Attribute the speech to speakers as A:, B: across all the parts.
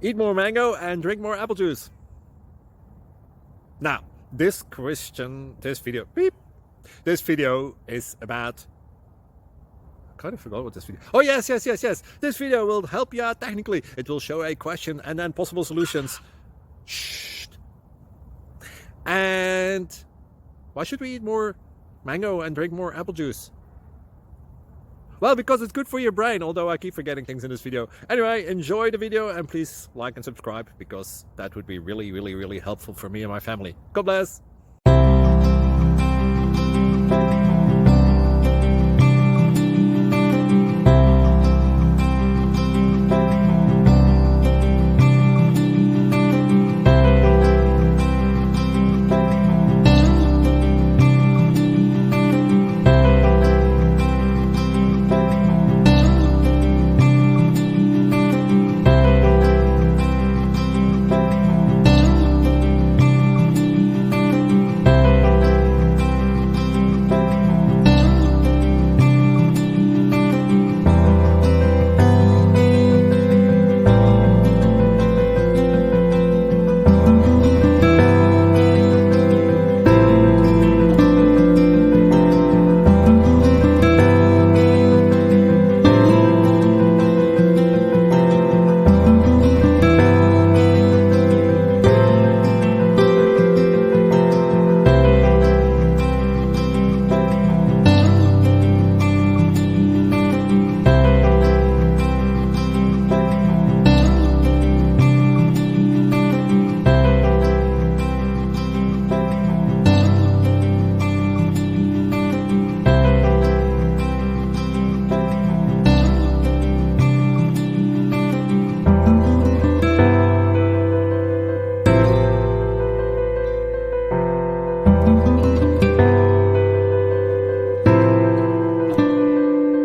A: Eat more mango and drink more apple juice. Now, this video is about, I kind of forgot what this video. Oh, yes. This video will help you out technically. It will show a question and then possible solutions. Shh. And why should we eat more mango and drink more apple juice? Well, because it's good for your brain, although I keep forgetting things in this video. Anyway, enjoy the video and please like and subscribe, because that would be really helpful for me and my family. God bless!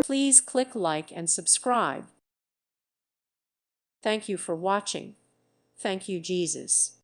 B: Please click like and subscribe. Thank you for watching. Thank you, Jesus.